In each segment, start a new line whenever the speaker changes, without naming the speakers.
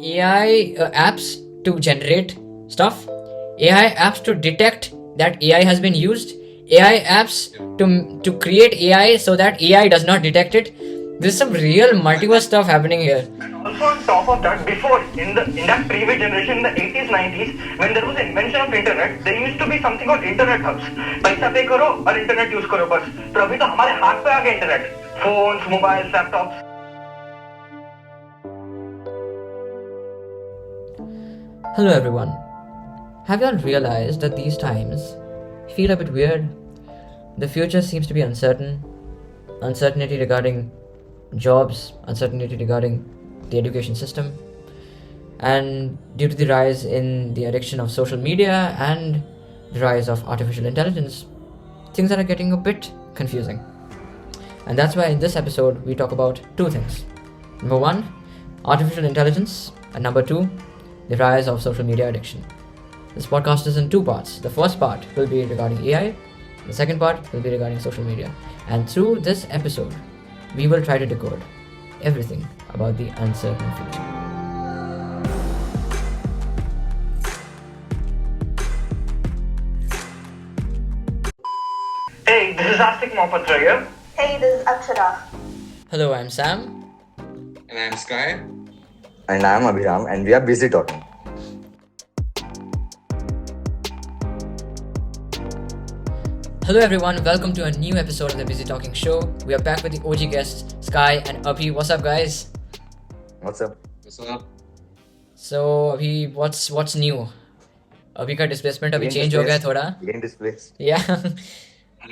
AI apps to generate stuff, AI apps to detect that AI has been used, AI apps to create AI so that AI does not detect it. There's some real multiverse stuff happening here.
And also on top of that, before in that previous generation, in the 80s, 90s, when there was invention of internet, there used to be something called internet hubs. पैसा पे करो और internet use करो बस. पर अभी तो हमारे हाथ पे आ गया internet, phones, mobiles, laptops.
Hello everyone. Have you all realized that these times feel a bit weird? The future seems to be uncertain. Uncertainty regarding jobs, uncertainty regarding the education system, and due to the rise in the addiction of social media and the rise of artificial intelligence, things are getting a bit confusing. And that's why in this episode we talk about two things. Number one, artificial intelligence, and number two, the rise of social media addiction. This podcast is in two parts. The first part will be regarding AI, the second part will be regarding social media. And through this episode, we will try to decode everything about the uncertain future.
Hey, this is Astik Mohapatra here.
Hey, this is Akshara.
Hello, I'm Sam.
And I'm Sky.
And I'm Abhiram, and we are BusyTalking.
Hello everyone, welcome to a new episode of the Busy Talking show. We are back with the OG guests, Sky and Abhi. What's up, guys?
What's up?
What's up?
So, Abhi, what's new? Abhi का displacement अभी change हो गया थोड़ा.
Again displaced.
Yeah.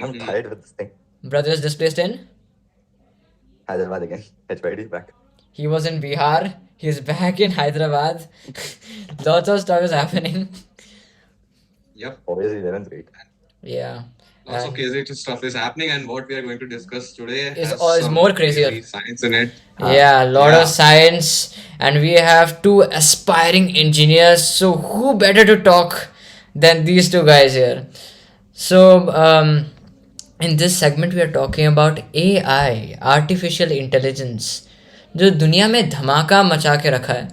I'm tired with this thing.
Brother is displaced in?
Hyderabad again. HYD back.
He was in Bihar. He's back in Hyderabad. Lots of stuff is happening.
Yep.
Obviously 11th grade.
Yeah.
Lots of crazy stuff is happening, and what we are going to discuss today
Is
has some
more crazier.
crazy science in it.
Yeah, a lot
yeah.
of science, and we have two aspiring engineers. So who better to talk than these two guys here? So in this segment we are talking about AI, artificial intelligence, जो दुनिया में धमाका मचा के रखा है.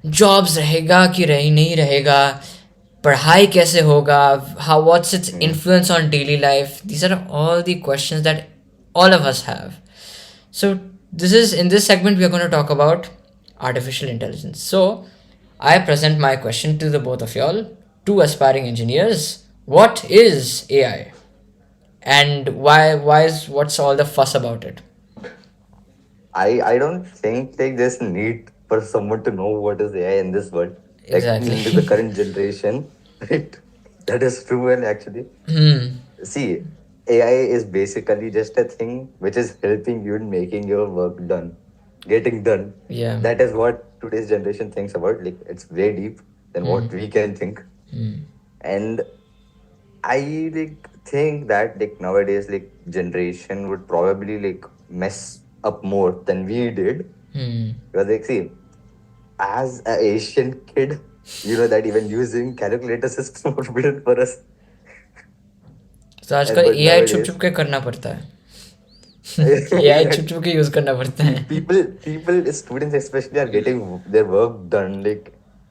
Jobs रहेगा कि नहीं रहेगा, पढ़ाई कैसे होगा, how what's its influence on daily life. These are all the questions that all of us have. So in this segment we are going to talk about artificial intelligence. So I present my question to the both of y'all, two aspiring engineers. What is AI? And what's all the fuss about it?
I don't think there's need for someone to know what is AI in this world.
Exactly.
In the current generation, right? That is true, and actually. See, AI is basically just a thing which is helping you in making your work done, getting done.
Yeah.
That is what today's generation thinks about. Like, it's way deep than what we can think. And I think that nowadays generation would probably mess up more than we did. Because see, as an Asian kid, you know that even using calculator system was built for us.
So आजकल AI छुप छुप के करना पड़ता है. AI छुप छुप के use करना पड़ता है.
People, students especially are getting their work done,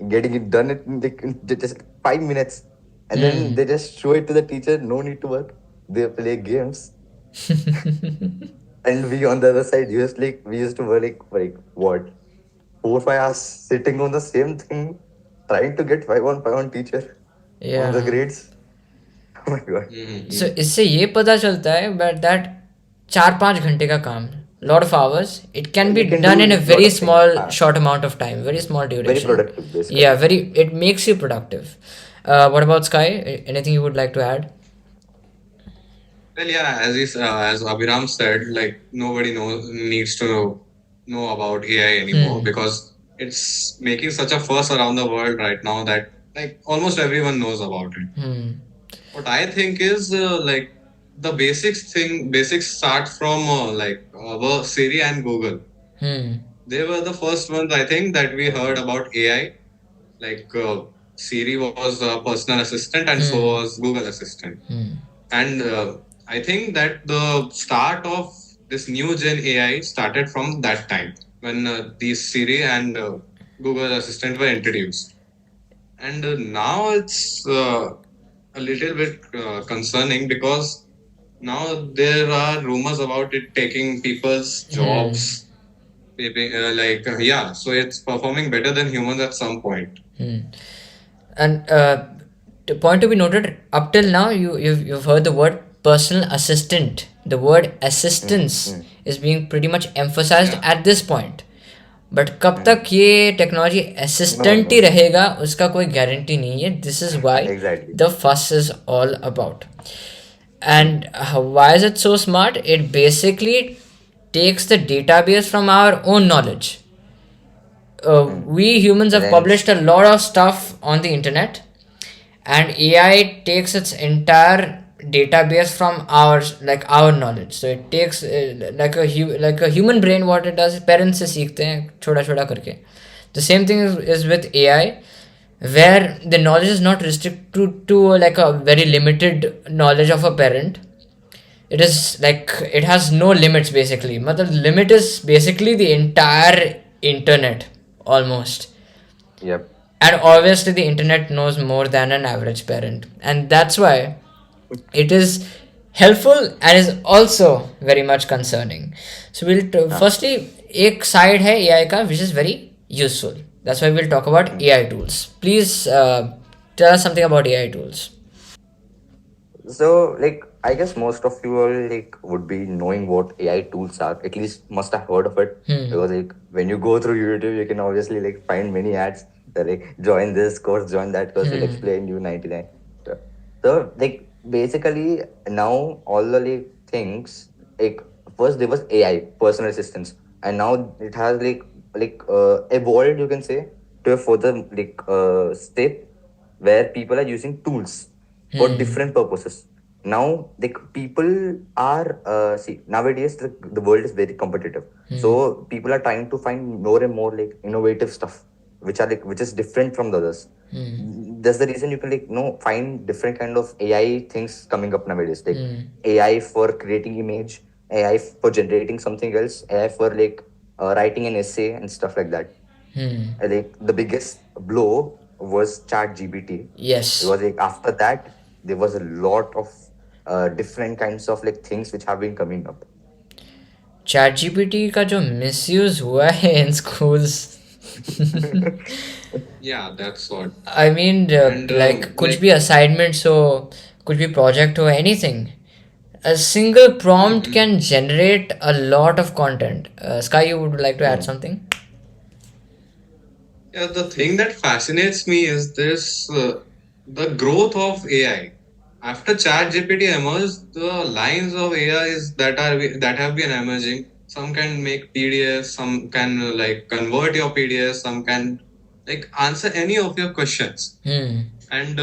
getting it done in just 5 minutes. And then they just show it to the teacher, no need to work. They play games. And we on the other side, we used to work what? 4-5 hours sitting on the same thing, trying to get 5 on 5 on teacher.
Yeah.
On the grades. Oh my god.
So इससे ये पता चलता है that 4-5 घंटे का काम, lot of hours, it can be done in a very small short amount of time, very small duration.
Very productive, basically.
Yeah, it makes you productive. What about Sky? Anything you would like to add?
Well, yeah, as Abhiram said, nobody needs to know about AI anymore because it's making such a fuss around the world right now that almost everyone knows about it. What I think is the basics start from our Siri and Google. They were the first ones, I think, that we heard about AI. Siri was a personal assistant and so was Google Assistant. And I think that the start of this new gen AI started from that time when these Siri and Google Assistant were introduced. And now it's a little bit concerning because now there are rumors about it taking people's jobs. Maybe, yeah, so it's performing better than humans at some point.
And the point to be noted, up till now, you've heard the word personal assistant. The word assistance is being pretty much emphasized
Yeah.
at this point. But कब तक ये technology
No,
assistant ही
no.
रहेगा उसका कोई guarantee नहीं है. This is why
Exactly.
The fuss is all about. And why is it so smart? It basically takes the database from our own knowledge. We humans have
Then,
published a lot of stuff on the internet, and AI takes its entire database from our knowledge. So it takes like a human brain. What it does, parents से सीखते हैं छोटा छोटा करके. The same thing is with AI, where the knowledge is not restricted to like a very limited knowledge of a parent. It is like it has no limits basically. Matlab, limit is basically the entire internet almost.
yep.
And obviously the internet knows more than an average parent, and that's why it is helpful and is also very much concerning. So we'll firstly एक side है AI का which is very useful. That's why we'll talk about AI tools. Please tell us something about AI tools.
So, like, I guess most of you all like would be knowing what AI tools are. At least must have heard of it. Because like when you go through YouTube, you can obviously like find many ads that like join this course, join that course, will explain you 99. So like basically now all the like things like first there was AI, personal assistance, and now it has evolved, you can say, to a further step where people are using tools for different purposes. Now, like people are see nowadays the world is very competitive, so people are trying to find more and more like innovative stuff, which is different from the others. That's the reason you can find different kind of AI things coming up nowadays, like AI for creating image, AI for generating something else, AI for writing an essay and stuff like that. Like the biggest blow was Chat GPT.
Yes.
It was like after that there was a lot of different kinds of like things which have been coming up.
ChatGPT का जो misuse हुआ है in schools.
Yeah, that's what.
I mean,
And
like कुछ भी assignments हो, कुछ भी project हो, anything. A single prompt can generate a lot of content. Sky, you would like to add something?
yeah, the thing that fascinates me is this the growth of AI. After ChatGPT emerged, the lines of AIs that have been emerging. Some can make PDFs, some can like convert your PDFs, some can like answer any of your questions. And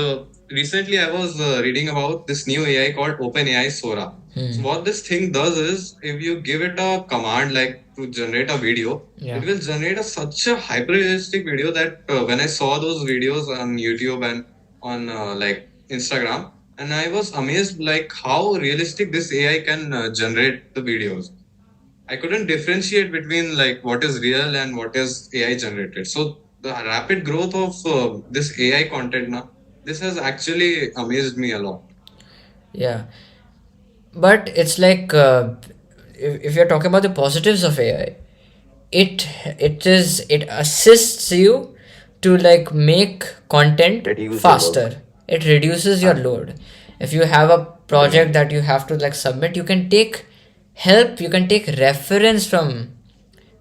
recently, I was reading about this new AI called OpenAI Sora. So what this thing does is, if you give it a command like to generate a video, it will generate such a hyper realistic video that when I saw those videos on YouTube and on like Instagram, and I was amazed like how realistic this AI can generate the videos. I couldn't differentiate between like what is real and what is AI generated. So the rapid growth of this AI content now, this has actually amazed me a lot.
Yeah. But it's like if you're talking about the positives of AI, it assists you to like make content
Reduce your
faster.
work.
It reduces your load. If you have a project that you have to like submit, you can take help, you can take reference from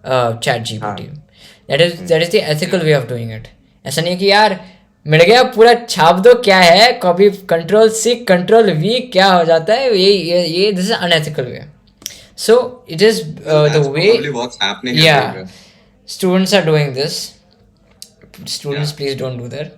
chat gpt. That is the ethical way of doing it. ऐसा नहीं है कि यार मिल गया पूरा छाप दो क्या है copy control C control V क्या हो जाता है ये this is unethical way. So it is
Well,
the
that's
way,
probably what's happening
yeah,
everywhere.
students are doing this. Students,
Yeah.
please don't do that.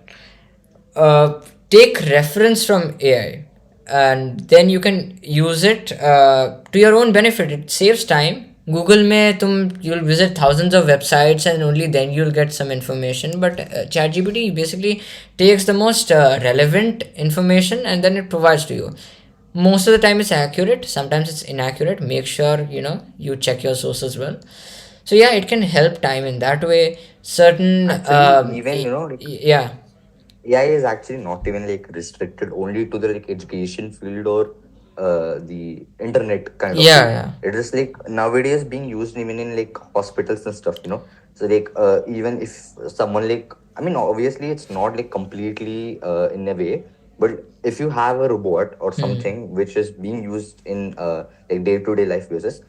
Take reference from AI, and then you can use it to your own benefit. It saves time. Google में you'll visit thousands of websites and only then you'll get some information. But ChatGPT basically takes the most relevant information and then it provides to you. Most of the time it's accurate. Sometimes it's inaccurate. Make sure you check your sources well. So yeah, it can help time in that way. certain
Actually, even
yeah,
AI is actually not even like restricted only to the like education field or the internet kind of
yeah,
field.
yeah.
It is like nowadays being used even in like hospitals and stuff, you know. So like even if someone like, I mean, obviously it's not like completely in a way, but if you have a robot or something which is being used in like day to day life basis,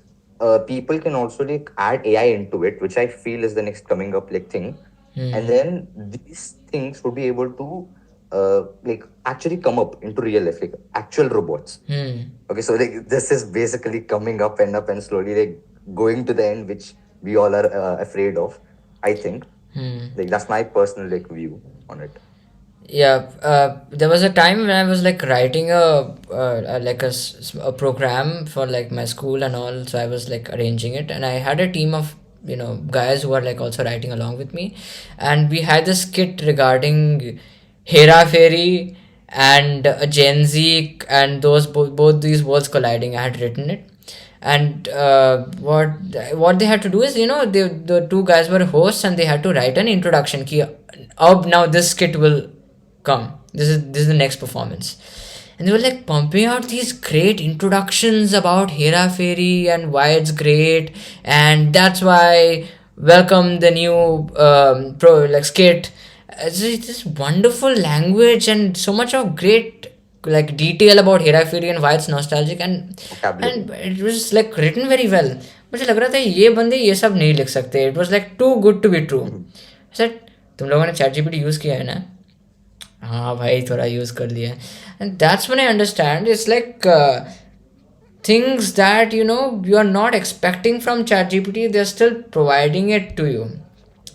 people can also like add AI into it, which I feel is the next coming up like thing. And then these things would be able to like actually come up into real life, like actual robots. Okay, so like this is basically coming up and slowly like going to the end, which we all are afraid of. I think like that's my personal like view on it.
Yeah, there was a time when I was like writing a program for like my school and all. So I was like arranging it, and I had a team of guys who are like also writing along with me, and we had this skit regarding Hera Fairy and Gen Z and those both these worlds colliding. I had written it, and what they had to do is, the two guys were hosts and they had to write an introduction key. Up now this skit will come. This is the next performance. And they were like pumping out these great introductions about Hera Fairy and why it's great, and that's why welcome the new pro like skit. It's this wonderful language and so much of great like detail about Hera Fairy and why it's nostalgic, and
Vocabulary.
it was like written very well. मुझे लग रहा था ये बंदे ये सब नहीं लिख सकते. It was like too good to be true. I said तुम लोगों ने चैट जीपीटी यूज़ किया है ना? हाँ भाई थोड़ा यूज़ कर लिया. And that's when I understand it's like things that you are not expecting from ChatGPT, they're still providing it to you.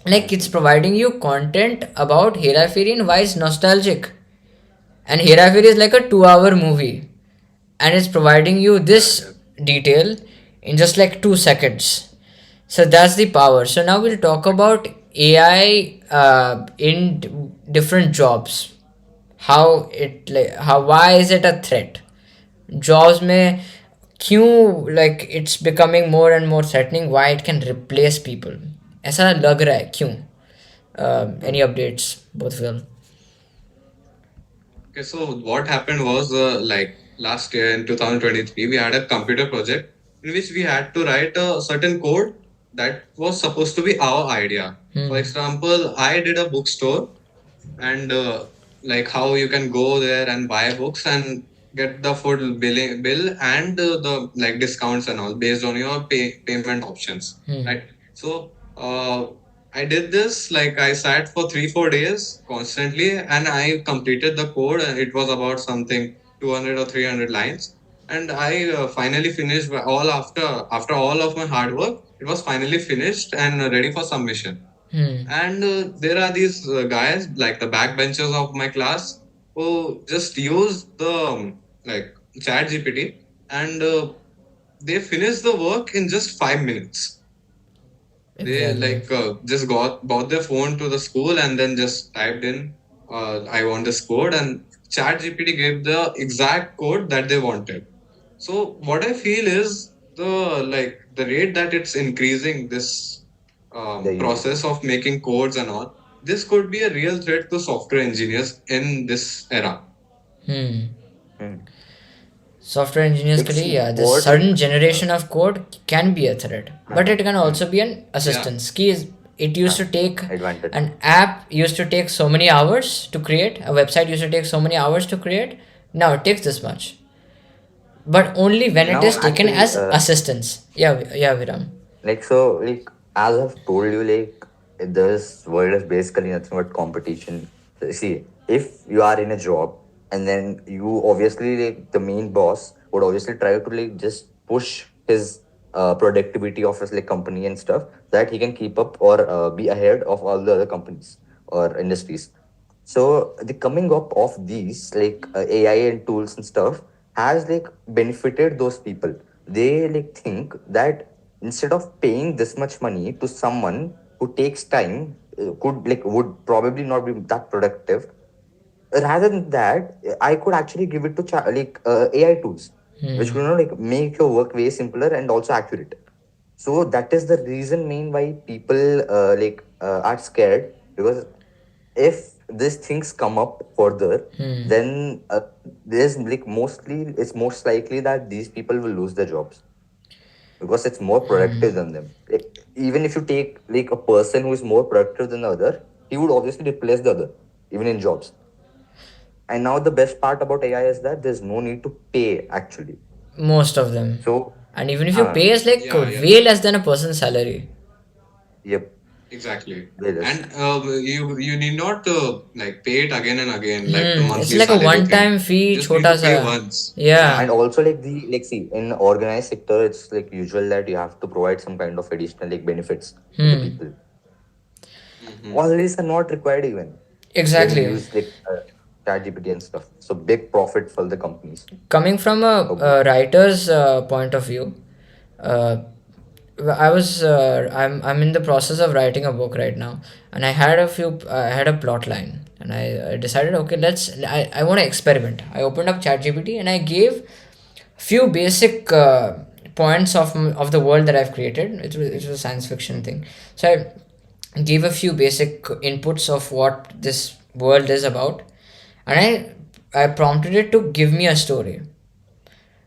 Like it's providing you content about Hera Fairy and why it's nostalgic. And Hera Fairy is like a 2 hour movie, and it's providing you
Yeah,
this detail in just like 2 seconds. So that's the power. So now we'll talk about AI in different jobs. How it like how why is it a threat? Jobs में क्यों like it's becoming more and more threatening? Why it can replace people? ऐसा लग रहा है क्यों? Any updates, both of them?
okay, so what happened was like last year in 2023, we had a computer project in which we had to write a certain code that was supposed to be our idea. For example, I did a bookstore and like how you can go there and buy books and get the full bill and the like discounts and all based on your payment options, right? So I did this, like I sat for 3-4 days constantly and I completed the code, and it was about something 200 or 300 lines, and I finally finished all after all of my hard work. It was finally finished and ready for submission. And there are these guys, like the backbenchers of my class, who just use the like chat GPT, and they finish the work in just 5 minutes. They
Exactly.
like just bought their phone to the school and then just typed in I want this code, and chat GPT gave the exact code that they wanted. So what I feel is the rate that it's increasing this
The usage.
process of making codes and all, this could be a real threat to software engineers in this era.
Hmm.
Hmm.
Software engineers
Like
के लिए,
see
yeah, this
what like
certain generation of code can be a threat, but it can also be an
Yeah.
assistance. Key is it used to take
advantage.
an app used to take so many hours to create, a website used to take so many hours to create. Now it takes this much, but only when it
Now
is taken
actually
as assistance. Yeah, yeah, Viram.
like so like as I've told you, like this world is basically nothing but competition. See, if you are in a job and then you obviously like the main boss would obviously try to like just push his productivity of his like company and stuff that he can keep up or be ahead of all the other companies or industries. So the coming up of these like AI and tools and stuff has like benefited those people. They like think that instead of paying this much money to someone who takes time, could like would probably not be that productive, rather than that I could actually give it to like AI tools which will like make your work way simpler and also accurate. So that is the reason main why people like are scared because if these things come up further, then there's like mostly it's most likely that these people will lose their jobs because it's more productive than them. Like, even if you take like a person who is more productive than the other, he would obviously replace the other, even in jobs. And now the best part about AI is that there's no need to pay actually.
Most of them.
So,
And even if you
uh,
pay, it's like
Yeah, yeah,
way less than a person's salary.
yep,
exactly.
there is.
And you need not like pay it again and again like the
It's
monthly
like a
salary thing.
one-time fee,
You just need
chota
to pay
sa.
once.
Yeah.
And
Yeah.
also like the like see in organized sector, it's like usual that you have to provide some kind of additional like benefits to the people.
Hmm.
All these are not required even when you
Exactly.
use like ChatGPT and stuff. So big profit for the companies.
Coming from a,
So good.
writer's point of view, uh, I'm in the process of writing a book right now, and I had a plot line, and I decided, okay, I want to experiment. I opened up ChatGPT and I gave few basic points of the world that I've created. It was a science fiction thing, so I gave a few basic inputs of what this world is about, and I prompted it to give me a story.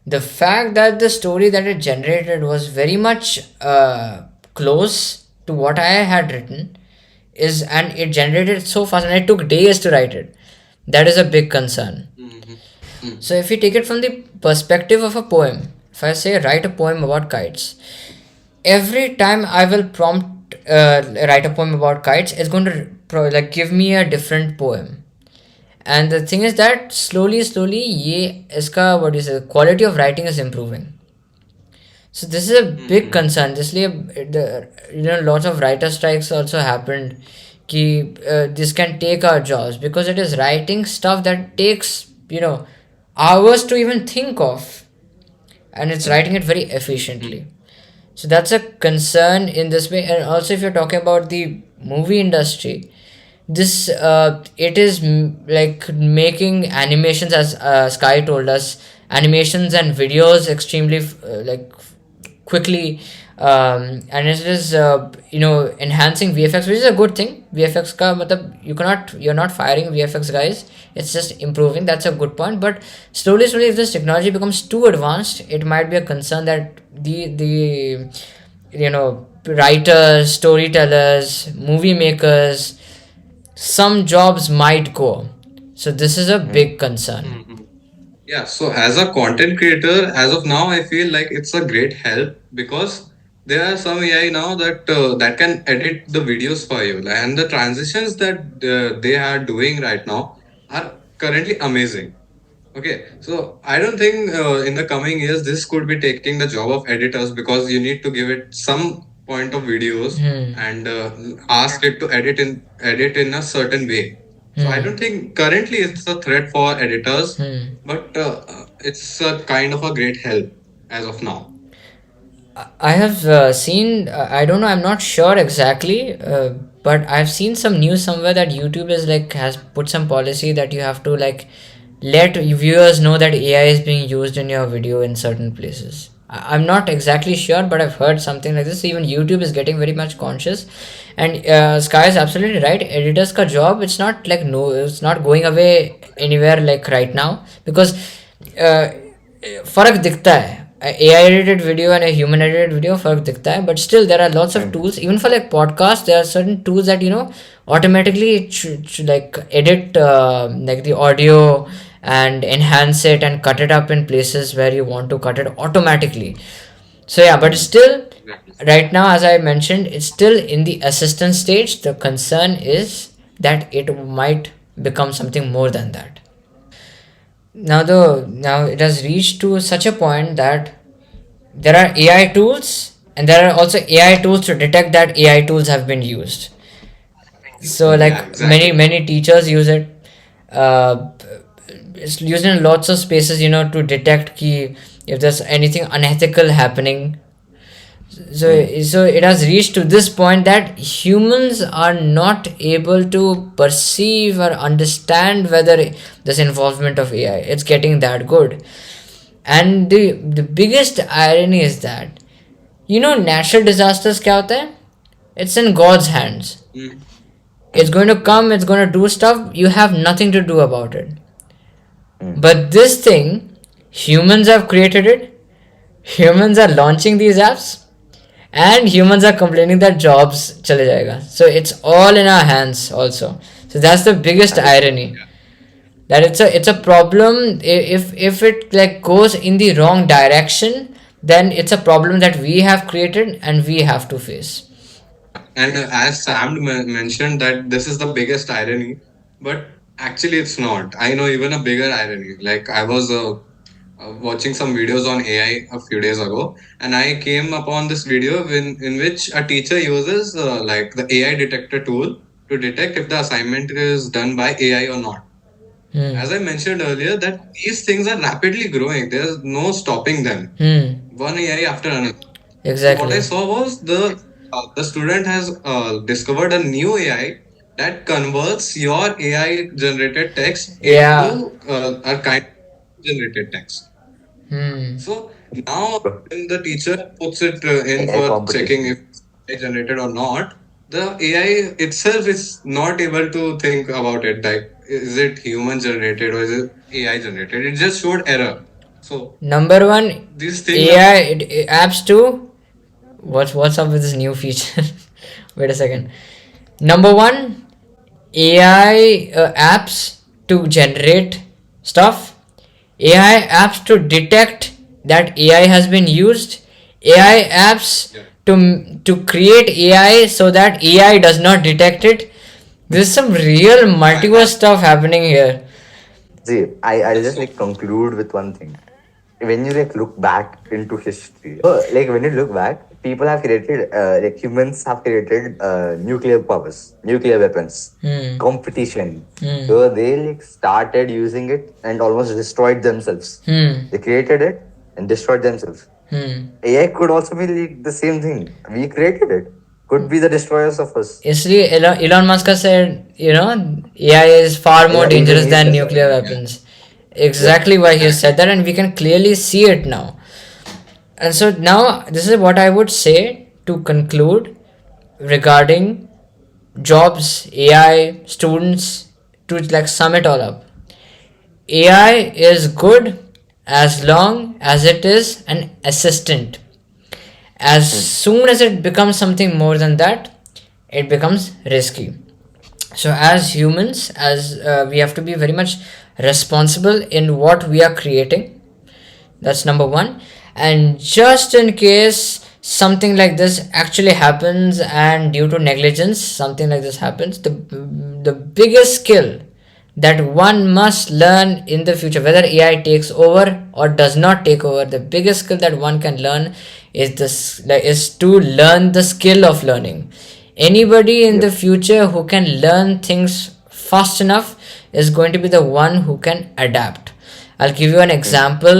The fact that the story that it generated was very much close to what I had written is, and it generated so fast, and it took days to write it. That is a big concern.
Hmm.
So if you take it from the perspective of a poem, if I say write a poem about kites, every time I will prompt write a poem about kites, it's going to like give me a different poem. And the thing is that slowly ये इसका what is the quality of writing is improving. So this is a big
Hmm.
concern. इसलिए lots of writer strikes also happened. कि this can take our jobs because it is writing stuff that takes hours to even think of, and it's writing it very efficiently. So that's a concern in this way. And also, if you're talking about the movie industry, this it is like making animations, as Sky told us, animations and videos extremely quickly, and it is enhancing VFX, which is a good thing. VFX ka matlab you're not firing VFX guys, it's just improving. That's a good point. But slowly if this technology becomes too advanced, it might be a concern that the writers, storytellers, movie makers, some jobs might go. So this is a
Mhm.
big concern.
Hmm. Yeah, so as a content creator, as of now, I feel like it's a great help because there are some AI now that can edit the videos for you, and the transitions that they are doing right now are currently amazing. Okay, so I don't think in the coming years this could be taking the job of editors because you need to give it some point of videos
Hmm.
and ask it to edit in a certain way. So I
Hmm.
don't think currently it's a threat for editors,
Hmm.
but it's a kind of a great help as of now.
I have seen, I don't know, I'm not sure exactly, but I've seen some news somewhere that YouTube is like has put some policy that you have to like let viewers know that AI is being used in your video in certain places. I'm not exactly sure, but I've heard something like this. Even YouTube is getting very much conscious, and Sky is absolutely right. Editor's ka job, it's not like no, it's not going away anywhere like right now, because uh, फर्क दिखता है. AI edited video and a human edited video फर्क दिखता है, but still there are lots of
Mhm.
tools, even for like podcast there are certain tools that automatically like edit like the audio and enhance it and cut it up in places where you want to cut it automatically. So yeah, but
Mhm.
still,
Exactly.
right now, as I mentioned, it's still in the assistant stage. The concern is that it might become something more than that. Now it has reached to such a point that there are AI tools, and there are also AI tools to detect that AI tools have been used. So
Yeah,
like
exactly.
many teachers use it. uh, it's used in lots of spaces, to detect key if there's anything unethical happening.
Mhm.
So it has reached to this point that humans are not able to perceive or understand whether this involvement of AI, it's getting that good. And the biggest irony is that natural disasters क्या होता है, it's in God's hands.
Mm.
It's going to come, it's going to do stuff, you have nothing to do about it.
Hmm.
But this thing, humans have created it, humans are launching these apps, and humans are complaining that jobs chale jayega. So it's all in our hands also. So that's the biggest
I
irony. That it's a problem. If it like goes in the wrong direction, then it's a problem that we have created and we have to face.
And as Sam mentioned, that this is the biggest irony, but actually it's not. I know even a bigger irony. Like I was watching some videos on AI a few days ago, and I came upon this video in which a teacher uses like the AI detector tool to detect if the assignment is done by AI or not.
Hmm.
As I mentioned earlier, that these things are rapidly growing. There's no stopping them.
Hmm.
One AI after another. So what I
Exactly.
saw was the student has discovered a new AI that converts your AI generated text
Yeah.
into a kind of generated text.
Hmm.
So now when the teacher puts it in
AI
for checking
competition.
if it's generated or not, the AI itself is not able to think about it. Like, is it human generated or is it AI generated? It just showed error. So
Number one,
these things are
AI apps too. What's up with this new feature? Wait a second. Number one, AI apps to generate stuff, AI apps to detect that AI has been used, AI apps
yeah.
to create AI so that AI does not detect it. There's some real
Yeah,
multiverse stuff happening here.
See, I'll
that's
just
so.
like conclude with one thing. When you like look back into history, so like when you look back, people have created, like humans have created nuclear powers, nuclear weapons,
Hmm.
competition.
Hmm.
So they like started using it and almost destroyed themselves.
Hmm.
They created it and destroyed themselves.
Hmm.
AI could also be like the same thing. We created it. Could be the destroyers of us.
Yesterday, Elon Musk has said, AI is far more
Even
dangerous
he
than
said that.
nuclear
Yeah,
weapons.
Yep.
Exactly why he has said that, and we can clearly see it now. And so now, this is what I would say to conclude regarding jobs, AI, students, to like sum it all up. AI is good as long as it is an assistant. As
Hmm.
soon as it becomes something more than that, it becomes risky. So as humans, as we have to be very much responsible in what we are creating. That's number one. And just in case something like this actually happens, and due to negligence something like this happens, the biggest skill that one must learn in the future, whether AI takes over or does not take over, the biggest skill that one can learn is to learn the skill of learning. Anybody in the
Yep.
future who can learn things fast enough is going to be the one who can adapt. I'll give you an
Hmm.
example.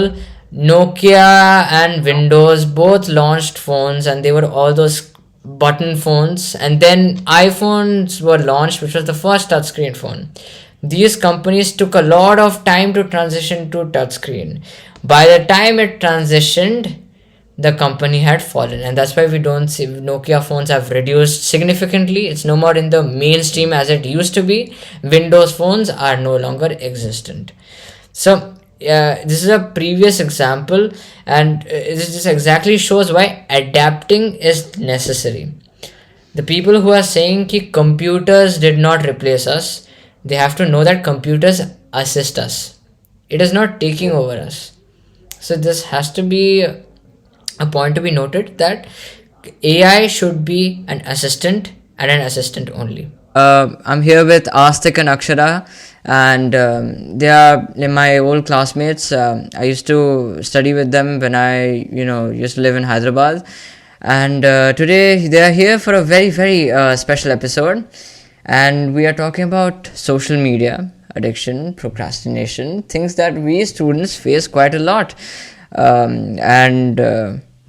Nokia and Windows both launched phones, and they were all those button phones, and then iPhones were launched, which was the first touchscreen phone. These companies took a lot of time to transition to touchscreen. By the time it transitioned, the company had fallen, and that's why we don't see Nokia phones have reduced significantly. It's no more in the mainstream as it used to be. Windows phones are no longer existent. So this is a previous example, and this just exactly shows why adapting is necessary. The people who are saying ki computers did not replace us, they have to know that computers assist us. It is not taking
Yep.
over us. So this has to be a point to be noted, that AI should be an assistant and an assistant only. I'm here with Astik and Akshara, and they are my old classmates. I used to study with them when I, used to live in Hyderabad, and today they are here for a very, very special episode, and we are talking about social media addiction, procrastination, things that we students face quite a lot. And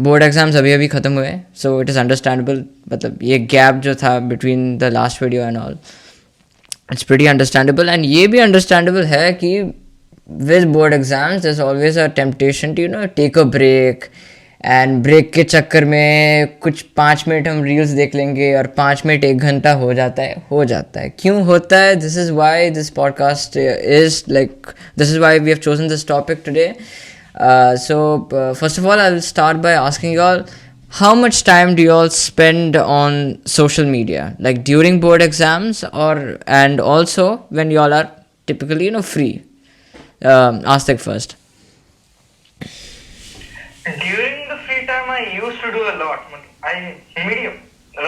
board exams अभी अभी ख़त्म हुए, so it is understandable. मतलब ये gap जो था between the last video and all, it's pretty understandable. And ये भी अंडरस्टैंडेबल है कि with board exams there's always a temptation to take a break and break के चक्कर में कुछ 5 मिनट हम रील्स देख लेंगे और 5 मिनट 1 घंटा हो जाता है क्यों होता है. This is why this podcast is like this is why we have chosen this topic today. So first of all, I will start by asking you all, how much time do you all spend on social media, like during board exams or and also when you all are typically free? Ask that first.
During the free time, I used to do a lot. I medium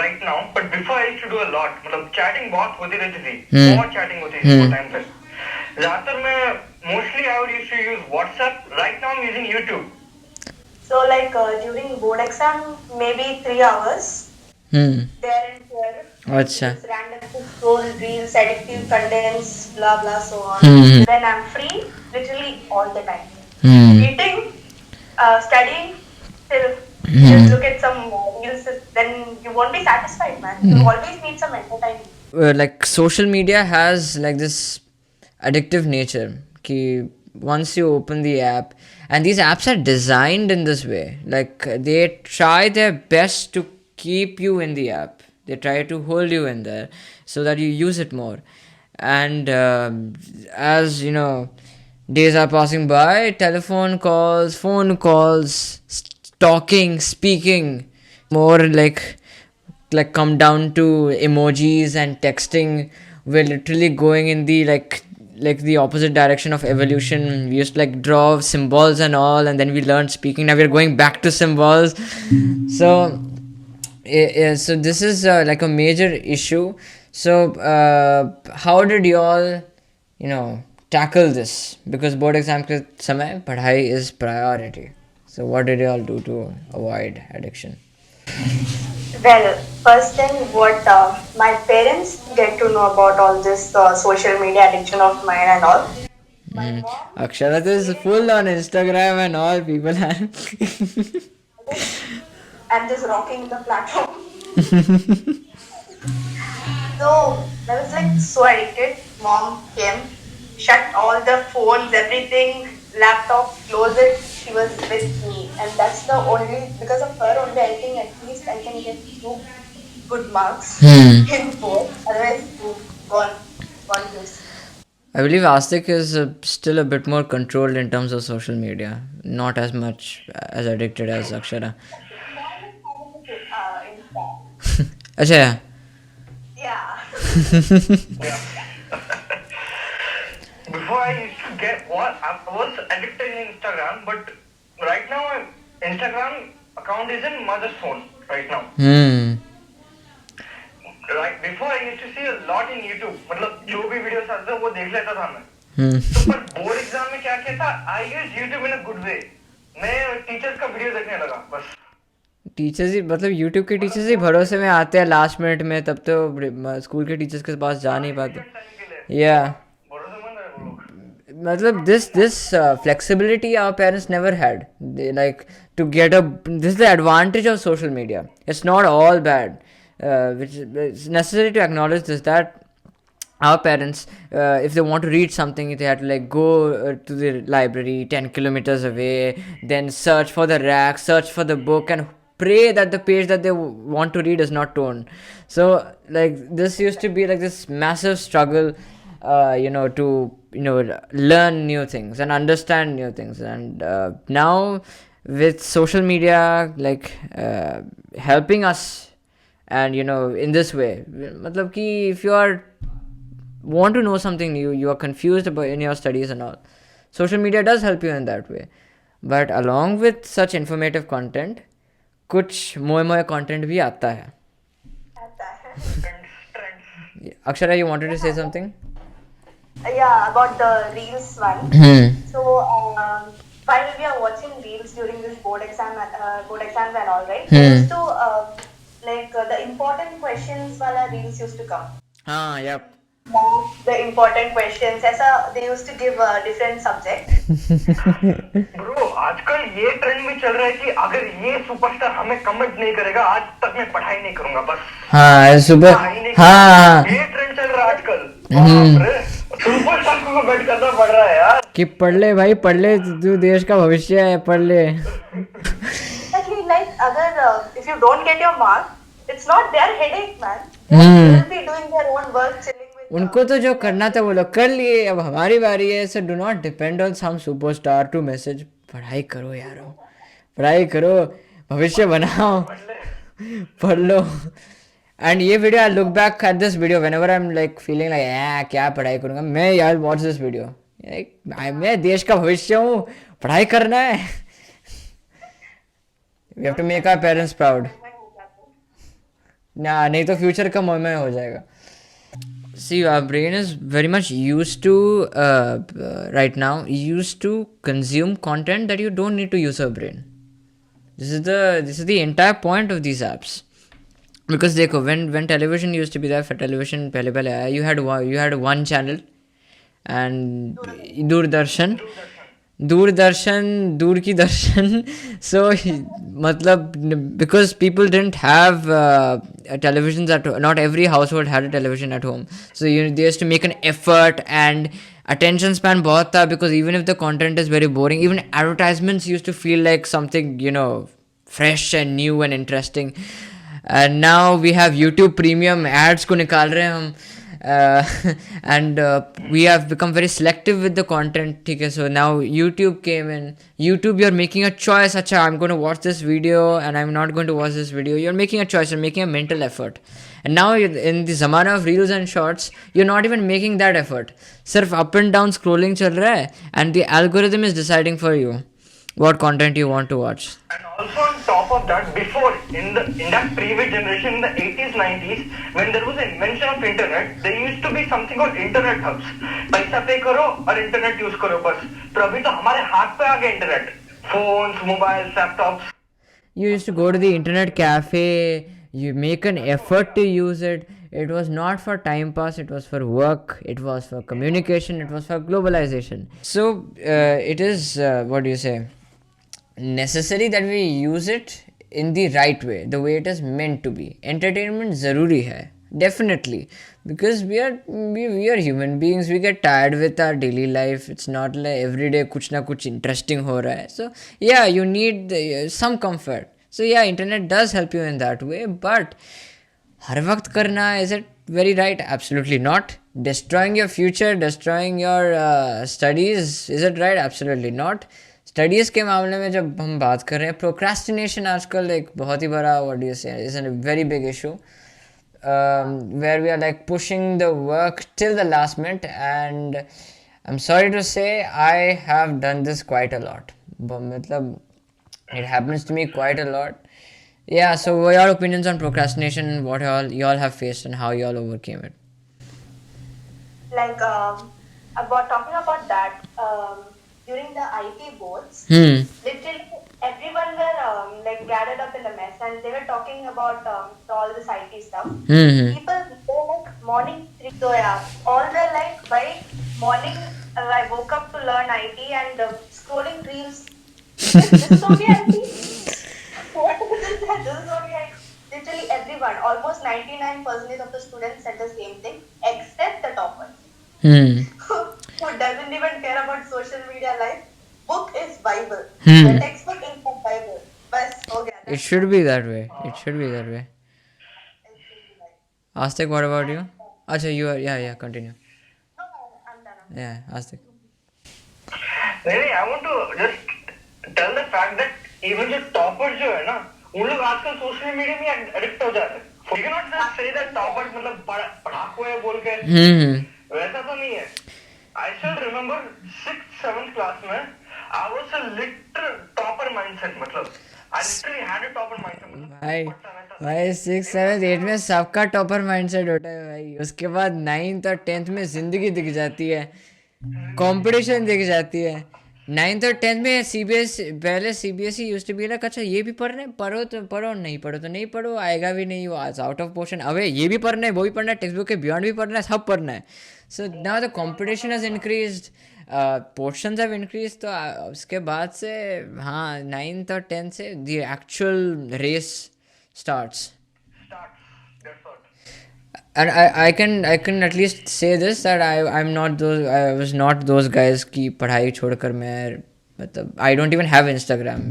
right now, but before I used to do a lot. मतलब chatting बहुत होती रहती थी, बहुत chatting होती थी वो time पे. ज़्यादातर मैं mostly I would used to use WhatsApp. Right now I'm using YouTube.
So like during board exam, maybe 3 hours. There and there.
अच्छा.
Just random scroll reels, addictive contents, blah blah so on. When I'm free, literally all the time. Eating, studying, till just look at some reels, then you won't be satisfied, man. You always need some entertainment.
Like social media has like this addictive nature ki once you open the app, and these apps are designed in this way, like they try their best to keep you in the app. They try to hold you in there so that you use it more. And as you know, days are passing by, telephone calls, phone calls, talking, speaking, more like come down to emojis and texting. We're literally going in the like the opposite direction of evolution. We used to like draw symbols and all, and then we learned speaking. Now we're going back to symbols. So so this is like a major issue. So how did you all tackle this? Because board exam ke samay padhai is priority. So what did you all do to avoid addiction?
Well, first thing, what my parents get to know about all this social media addiction of mine and all. My mom,
Aksharat is full on Instagram and all. People are
I'm just rocking the platform. So I was like so addicted. Mom came, shut all the phones, everything, laptop, close it. She was with me, and that's the only, because of her only, I think at least I can get 2 good marks in both. Otherwise, gone loose.
I believe Astik is still a bit more controlled in terms of social media. Not as much as addicted as Akshara. Acha, yeah.
Yeah.
Before I used to get I was addicted in Instagram, but right now Instagram account is in mother's phone right now. Right before I used to see a lot in YouTube. मतलब जो भी videos आते थे वो देख लेता था मैं. तो पर बोर्ड एग्जाम में क्या किया था? I used YouTube in a good way. मैं टीचर्स का वीडियो देखने लगा बस.
टीचर्स ही मतलब यूट्यूब के टीचर्स ही भरोसे में आते हैं लास्ट मिनट में, तब तो स्कूल के टीचर्स के पास जा नहीं पाते. या मतलब this flexibility our parents never had. They like to get this is the advantage of social media. It's not all bad. Which it's necessary to acknowledge this, that our parents, if they want to read something, they had to like go to the library 10 kilometers away, then search for the rack, search for the book, and pray that the page that they want to read is not torn. So like this used to be like this massive struggle, to learn new things and understand new things. And now with social media like helping us, and in this way, matlab ki if you want to know something new, you are confused about in your studies and all, social media does help you in that way. But along with such informative content, कुछ मोए content भी आता है. Akshara, you wanted to say something?
Yeah, about the reels one. So while we are watching reels during this board exams and all, right? We used to the important questions wala reels used to come.
Yep.
The important questions, ऐसा they used to give a different subject.
Bro, आजकल ये trend में चल रहा है कि अगर ये सुपरस्टार हमें कमेंट नहीं करेगा आज तक मैं पढ़ाई नहीं करूंगा बस.
ये
ट्रेंड चल रहा है आजकल. सुपरस्टार को कमेंट करना पड़ रहा है यार.
कि पढ़ ले भाई, पढ़ ले, तू देश का भविष्य है, पढ़ ले.
if you don't get your mark, it's not their headache, man. They will be doing their own work, chilling with.
उनको तो जो करना था वो लोग कर लिए, अब हमारी बारी है. So do not depend on some superstar to message. पढ़ाई करो यारो, पढ़ाई करो, भविष्य बनाओ, पढ़ लो. एंड ये video I look back at this video whenever I am like feeling like क्या पढ़ाई करूँगा मैं यार. Watch this video. मैं देश का भविष्य हूँ, पढ़ाई करना है. We have to make our parents proud. ना नहीं तो फ्यूचर का मोहमय हो जाएगा. See, our brain is very much used to right now used to consume content that you don't need to use your brain. This is the entire point of these apps. Because देखो, when television used to be there, for television पहले आया, you had one channel and Doordarshan दूर की दर्शन. So मतलब because people didn't have televisions at home, not every household had a television at home, so they used to make an effort, and attention span बहुत था, because even if the content is very boring, even advertisements used to feel like something fresh and new and interesting. And now we have YouTube Premium, ads को निकाल रहे हैं हम. And we have become very selective with the content. Okay, so now YouTube came in. YouTube, you're making a choice. Acha, I'm going to watch this video and I'm not going to watch this video. You're making a choice. You're making a mental effort. And now in the zamana of reels and shorts, you're not even making that effort. Sirf up and down scrolling chal raha hai, and the algorithm is deciding for you what content you want to watch.
And also on top of that, before in that previous generation, in the 80s, 90s, when there was invention of internet, there used to be something called internet hubs. पैसा पे करो और internet use करो बस. पर अभी तो हमारे हाथ पे आ गया internet. Phones, mobiles, laptops.
You used to go to the internet cafe, you make an effort to use it. It was not for time pass, it was for work, it was for communication, it was for globalization. So it is, what do you say, necessary that we use it in the right way, the way it is meant to be. Entertainment zaruri hai, definitely, because we are human beings. We get tired with our daily life. It's not like every day kuch na kuch interesting ho raha hai. So yeah, you need some comfort. So yeah, internet does help you in that way, but har waqt karna, is it very right? Absolutely not. Destroying your future, destroying your studies, is it right? Absolutely not. Studies के मामले में जब हम बात कर रहे हैं, procrastination आजकल एक बहुत ही बड़ा, what do you say, is a very big issue, where we are like pushing the work till the last minute. And I am sorry to say, I have done this quite a lot. मतलब it happens to me quite a lot. Yeah, so what are your opinions on procrastination, what you all have faced and how you all overcame it?
Like about talking about that, during the IT boards, literally everyone were like gathered up in a mess, and they were talking about all this IT stuff. People were like morning 3, so yeah, all were like by morning I woke up to learn IT and scrolling reels. This is only IT. What is this? This is only IT. Literally everyone, almost 99% of the students said the same thing, except the toppers. Who doesn't even care about social media life. Book is Bible. The textbook is the Bible. Bas, ho gaya.
It should be that way. It should be that way. Astik, what about you? Acha, you are, yeah, continue.
No, I'm done.
Yeah, Astik.
नहीं, I want to just tell the fact that even the toppers जो है ना, उन लोग आजकल social media में addict हो जा रहे हैं. You cannot just say that toppers मतलब पढ़ाकू है बोल के. वैसा तो नहीं है. I still remember 6th, 7th class में I was a literal topper mindset. मतलब I literally had a topper mindset.
भाई 6th, 7th, 8th में सबका टॉपर माइंडसेट होता है भाई. उसके बाद 9th और 10th में जिंदगी दिख जाती है, कंपटीशन दिख जाती है. 9th और 10th में पहले CBSE used to be like, अच्छा ये भी पढ़ना है, पढ़ो तो पढ़ो, नहीं पढ़ो तो नहीं पढ़ो, आएगा भी नहीं, वो आउट ऑफ पोर्शन. अबे ये भी पढ़ना है, वो भी पढ़ना है, टेक्स्ट बुक के बियॉन्ड भी पढ़ना है, सब पढ़ना है. So now the competition has increased, portions have increase. तो उसके बाद से हाँ 9th और 10th से the actual race starts. And I can at least say this, that I was not those guys कि पढ़ाई छोड़कर मैं I don't even have Instagram.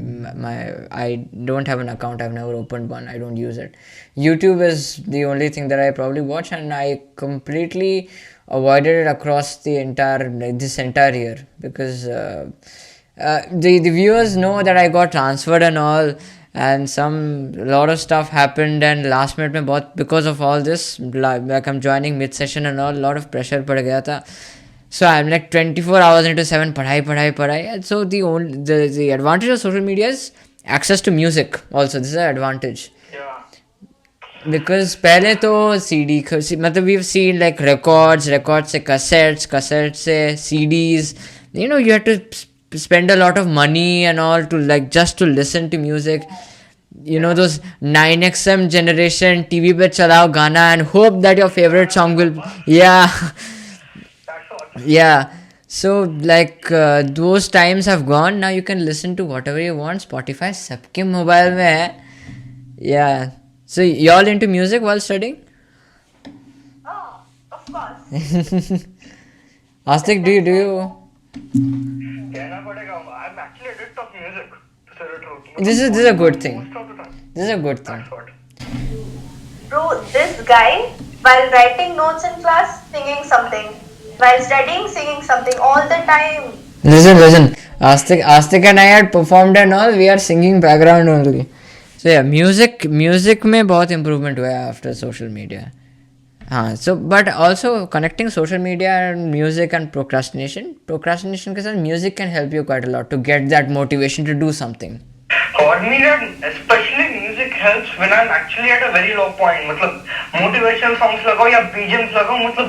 I don't have an account. I've never opened one. I don't use it. YouTube is the only thing that I probably watch, and I completely avoided it across the entire this entire year because the viewers know that I got transferred and all, and some lot of stuff happened, and last minute में बहुत because of all this, like I'm joining mid session and all, lot of pressure पड़ गया था. So I'm like 24 hours into 7 पढ़ाई. And so the advantage of social media is access to music also. This is an advantage.
Yeah.
Because पहले तो CD मतलब we've seen like records से cassettes से CDs. You know, you have to spend a lot of money and all to like just to listen to music. You know, those 9XM generation TV पे चलाओ गाना and hope that your favorite song will, yeah.
That's all.
Yeah, so like those times have gone. Now you can listen to whatever you want. Spotify सबके mobile में है. Yeah, so y'all into music while studying?
Oh, of course.
Astik, do you?
कहना पड़ेगा. I'm actually addict of music. To tell the truth.
This is a good thing.
Most of the time.
This is a good thing.
That's what.
Bro, this guy, while writing notes in class, singing something. While studying, singing something all the time.
Listen. Astik and I had performed and all. We are singing background only. So yeah, music में बहुत improvement हुआ है after social media. So but also connecting social media and music and procrastination के साथ music can help you quite a lot to get that motivation to do something.
For me, especially music helps when I'm actually at a very low point. मतलब motivational songs लगाओ या BGMs लगाओ, मतलब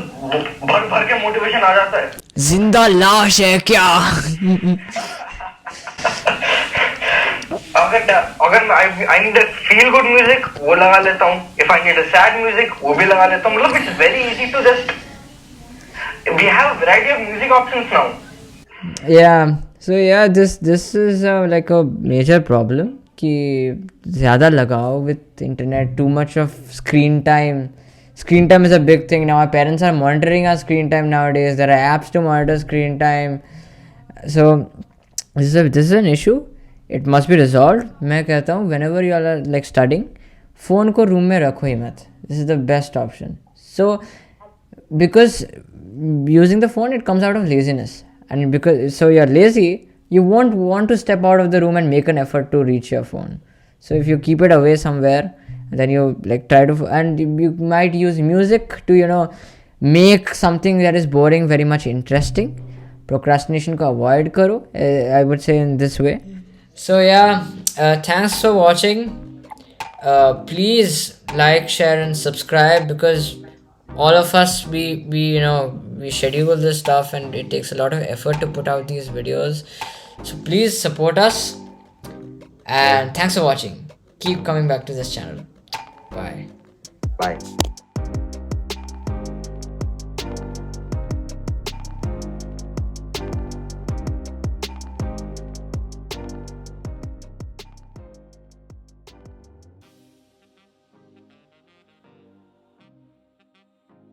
भर के motivation आ जाता है.
जिंदा लाश है क्या?
अगर I need a feel good music, वो लगा लेता हूँ. If I need a sad music, वो भी लगा लेता हूँ. मतलब it's very easy to just. We have a variety of music options now.
Yeah. So yeah, this is like a major problem कि ज़्यादा लगाओ with internet, too much of screen time. Screen time is a big thing now. Our parents are monitoring our screen time nowadays. There are apps to monitor screen time. So this is an issue. It must be resolved. मैं कहता हूँ whenever you are like studying, phone को room में रखो ही मत. This is the best option. So because using the phone, it comes out of laziness. And because so you're lazy, you won't want to step out of the room and make an effort to reach your phone. So if you keep it away somewhere, then you like try to, and you might use music to make something that is boring very much interesting. Procrastination ko avoid karo, I would say in this way. So yeah, thanks for watching. Please like, share and subscribe, because all of us we schedule this stuff and it takes a lot of effort to put out these videos. So please support us, and thanks for watching. Keep coming back to this channel. Bye.